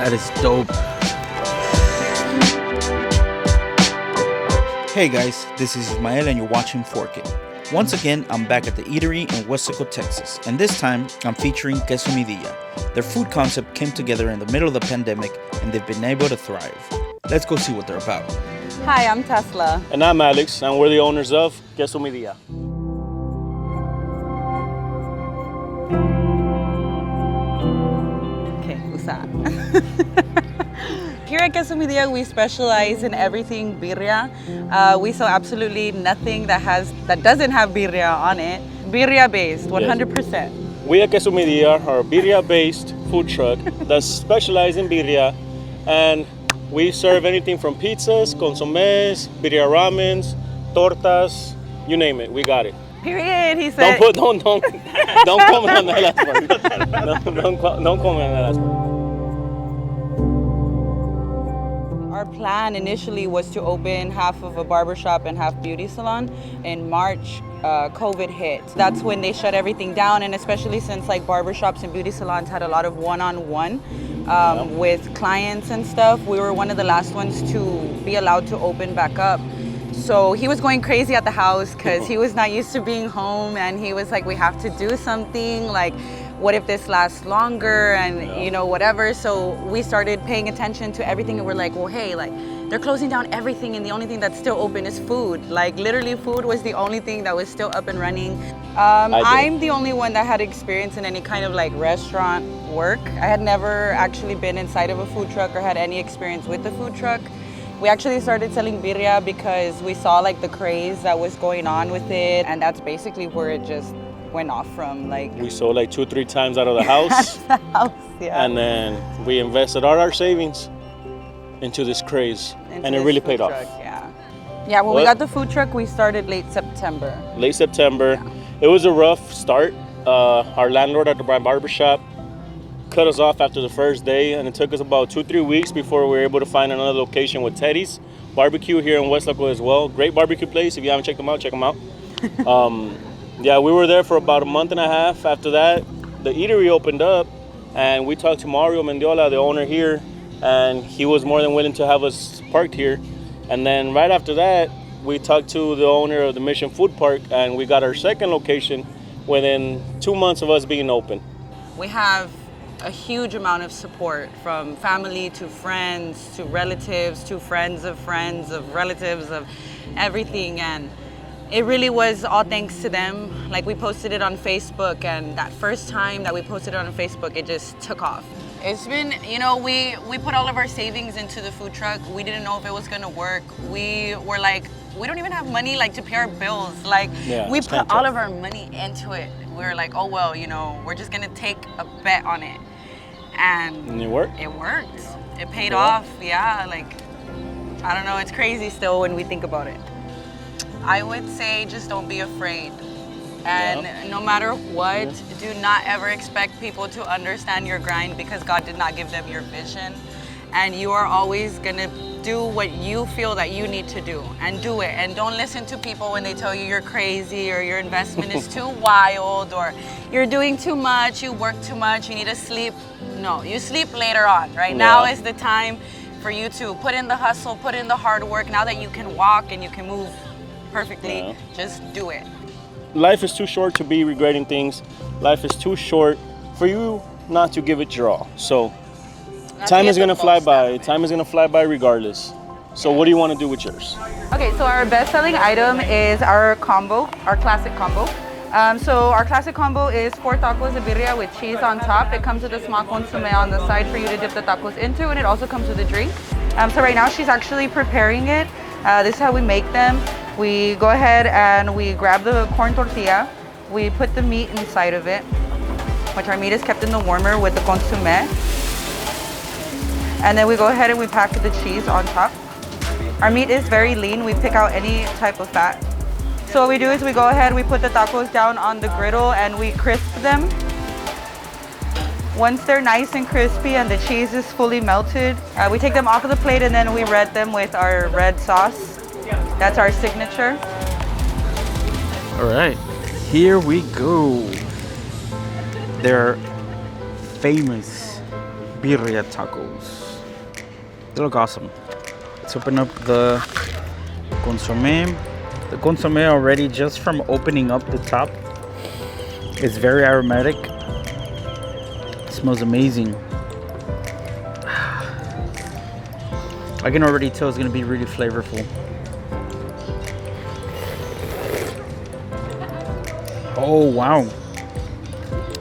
That is dope. Hey guys, this is Ismael and you're watching Fork It. Once again, I'm back at the eatery in Weslaco, Texas, and this time I'm featuring Quesomidilla. Their food concept came together in the middle of the pandemic and they've been able to thrive. Let's go see what they're about. Hi, I'm Tesla. And I'm Alex, and we're the owners of Quesomidilla. Okay, usa. Here at Quesomidilla, we specialize in everything birria. We sell absolutely nothing that doesn't have birria on it. Birria based, 100%. Yes. We at Quesomidilla are a birria-based food truck that specializes in birria, and we serve anything from pizzas, consomés, birria ramens, tortas, you name it, we got it. Period, he said. Don't comment on that last part. Don't comment on that last part. Our plan initially was to open half of a barbershop and half beauty salon. In March, COVID hit. That's when they shut everything down, and especially since like barbershops and beauty salons had a lot of one-on-one with clients and stuff, we were one of the last ones to be allowed to open back up. So he was going crazy at the house because he was not used to being home, and he was like, we have to do something, like what if this lasts longer, and you know, whatever. So we started paying attention to everything, and we're like, well, hey, like they're closing down everything, and the only thing that's still open is food. Like literally food was the only thing that was still up and running. I'm the only one that had experience in any kind of like restaurant work. I had never actually been inside of a food truck or had any experience with the food truck. We actually started selling birria because we saw like the craze that was going on with it, and that's basically where it just went off from. Like we sold like 2 or 3 times out of the house. Yeah. And then we invested all our savings into this craze, and it really paid off. Yeah, when we got the food truck, we started late September. Late September. Yeah. It was a rough start. Our landlord at the barbershop cut us off after the first day, and it took us about 2 or 3 weeks before we were able to find another location with Teddy's Barbecue here in Weslaco as well. Great barbecue place. If you haven't checked them out, check them out. Yeah, we were there for about a month and a half. After that, the eatery opened up, and we talked to Mario Mendiola, the owner here, and he was more than willing to have us parked here. And then right after that, we talked to the owner of the Mission Food Park, and we got our second location within 2 months of us being open. We have a huge amount of support from family to friends to relatives to friends of relatives of everything, and it really was all thanks to them. Like we posted it on Facebook, and that first time that we posted it on Facebook, it just took off. It's been, you know, we put all of our savings into the food truck. We didn't know if it was gonna work. We were like, we don't even have money like to pay our bills. Like we put all of our money into it. We were like, oh well, you know, we're just gonna take a bet on it. And it worked? It worked. It paid off, yeah. Like, I don't know, it's crazy still when we think about it. I would say just don't be afraid. And no matter what, do not ever expect people to understand your grind, because God did not give them your vision. And you are always gonna do what you feel that you need to do, and do it. And don't listen to people when they tell you you're crazy or your investment is too wild or you're doing too much, you work too much, you need to sleep. No, you sleep later on. Right now is the time for you to put in the hustle, put in the hard work. Now that you can walk and you can move perfectly, just do it. Life is too short to be regretting things. Life is too short for you not to give it your all. So time is gonna fly by. Time is gonna fly by regardless. So what do you want to do with yours? Okay, so our best-selling item is our combo, our classic combo. So our classic combo is 4 tacos de birria with cheese on top. It comes with a small consomme on the side for you to dip the tacos into, and it also comes with a drink. So right now she's actually preparing it. This is how we make them. We go ahead and we grab the corn tortilla. We put the meat inside of it, which our meat is kept in the warmer with the consomme. And then we go ahead and we pack the cheese on top. Our meat is very lean. We pick out any type of fat. So what we do is we go ahead, we put the tacos down on the griddle and we crisp them. Once they're nice and crispy and the cheese is fully melted, we take them off of the plate and then we red them with our red sauce. That's our signature. All right, here we go. They're famous birria tacos. They look awesome. Let's open up the consomme. The consomme already, just from opening up the top, is very aromatic. It smells amazing. I can already tell it's gonna be really flavorful. Oh wow,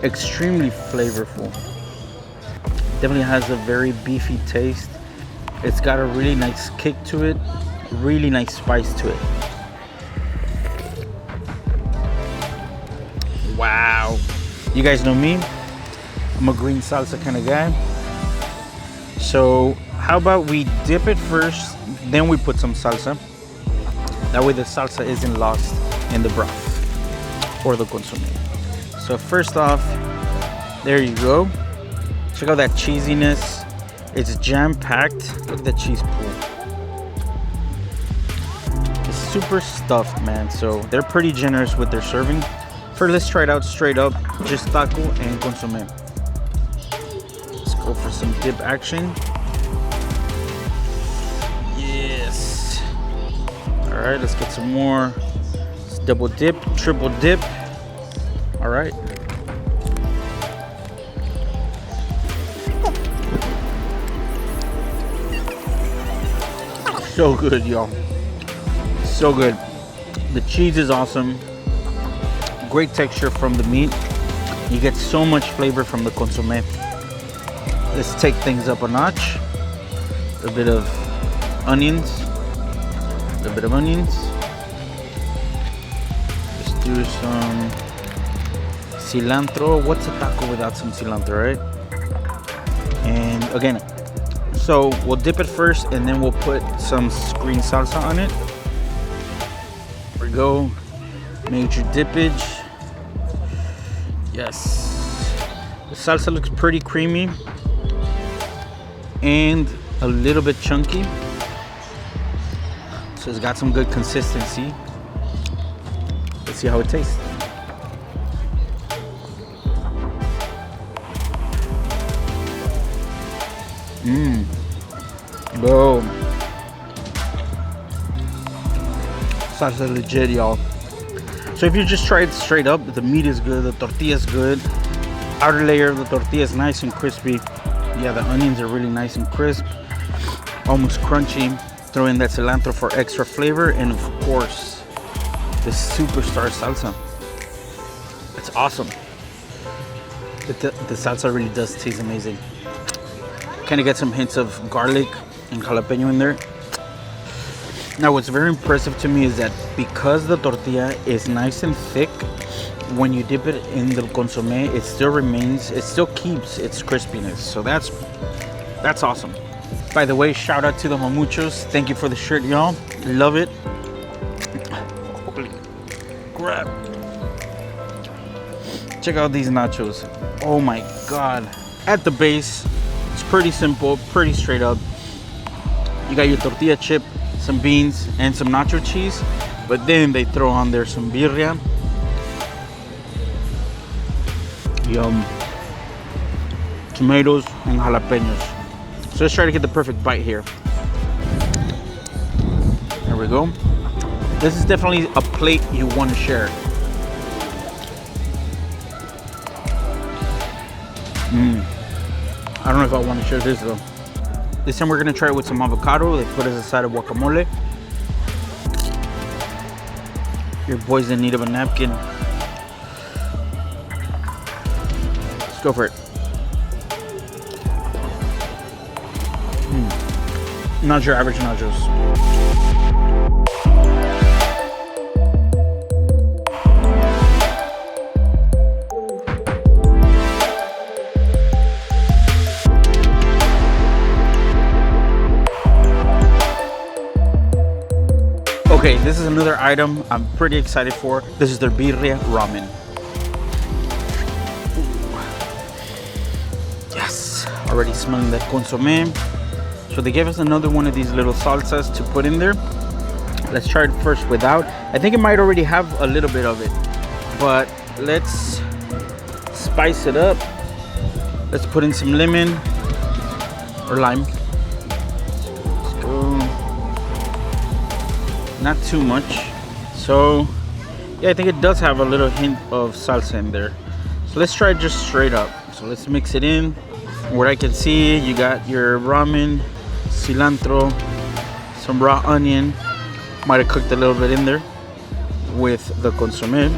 extremely flavorful. Definitely has a very beefy taste. It's got a really nice kick to it, really nice spice to it. Wow. You guys know me, I'm a green salsa kind of guy. So how about we dip it first, then we put some salsa. That way the salsa isn't lost in the broth or the consomme. So first off, there you go. Check out that cheesiness. It's jam-packed. Look at the cheese pool. It's super stuffed, man. So they're pretty generous with their serving. First, let's try it out straight up. Just taco and consomme. Let's go for some dip action. Yes. All right, let's get some more. Let's double dip, triple dip. All right. So good, y'all. So good. The cheese is awesome. Great texture from the meat. You get so much flavor from the consomme. Let's take things up a notch. A bit of onions. A bit of onions. Let's do some cilantro. What's a taco without some cilantro, right? And again, so we'll dip it first and then we'll put some green salsa on it. There we go. Major dippage. Yes. The salsa looks pretty creamy and a little bit chunky. So it's got some good consistency. Let's see how it tastes. Boom. Salsa legit, y'all. So if you just try it straight up, the meat is good, the tortilla is good. Outer layer of the tortilla is nice and crispy. Yeah, the onions are really nice and crisp, almost crunchy. Throw in that cilantro for extra flavor, and of course, the superstar salsa. It's awesome. The salsa really does taste amazing. Kind of get some hints of garlic and jalapeno in there. Now what's very impressive to me is that because the tortilla is nice and thick, when you dip it in the consomme, it still keeps its crispiness. So that's awesome. By the way, shout out to the Mamuchos. Thank you for the shirt, y'all. Love it. Holy crap. Check out these nachos. Oh my God. At the base, it's pretty simple, pretty straight up. You got your tortilla chip, some beans, and some nacho cheese. But then they throw on there some birria. Yum. Tomatoes and jalapenos. So let's try to get the perfect bite here. There we go. This is definitely a plate you want to share. I don't know if I want to share this though. This time we're gonna try it with some avocado. They put it as a side of guacamole. Your boy's in need of a napkin. Let's go for it. Not your average nachos. Okay, this is another item I'm pretty excited for. This is their birria ramen. Ooh. Yes, already smelling that consomme. So they gave us another one of these little salsas to put in there. Let's try it first without. I think it might already have a little bit of it, but let's spice it up. Let's put in some lemon, or lime. Let's go. Not too much. So yeah, I think it does have a little hint of salsa in there. So let's try it just straight up. So let's mix it in. What I can see, you got your ramen, cilantro, some raw onion. Might have cooked a little bit in there with the consomme.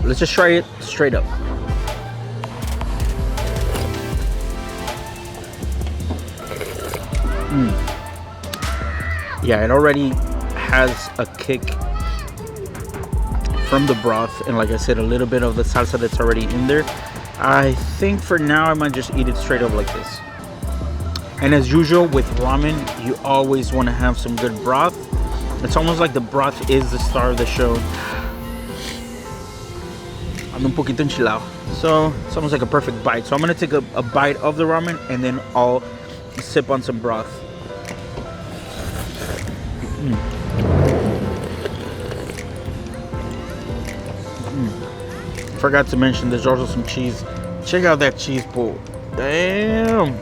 Let's just try it straight up. Yeah, it already has a kick from the broth, and like I said, a little bit of the salsa that's already in there. I think for now I might just eat it straight up like this. And as usual with ramen, you always want to have some good broth. It's almost like the broth is the star of the show. I'm un poquito enchilado. So it's almost like a perfect bite. So I'm gonna take a bite of the ramen and then I'll sip on some broth. Forgot to mention there's also some cheese. Check out that cheese bowl. Damn.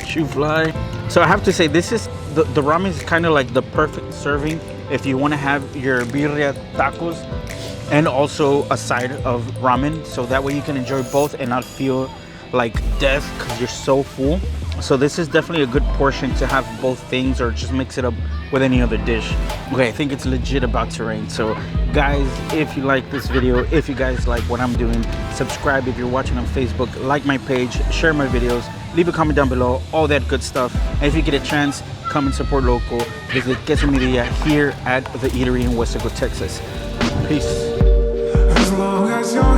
Shoe fly. So I have to say, this is the ramen is kind of like the perfect serving if you want to have your birria tacos and also a side of ramen, so that way you can enjoy both and not feel like death because you're so full. So this is definitely a good portion to have both things, or just mix it up with any other dish. Okay, I think it's legit about to rain. So guys, if you like this video, if you guys like what I'm doing, subscribe if you're watching on Facebook, like my page, share my videos, leave a comment down below, all that good stuff. And if you get a chance, come and support local. Visit Quesomidilla here at the eatery in Weslaco, Texas. Peace. As long as you're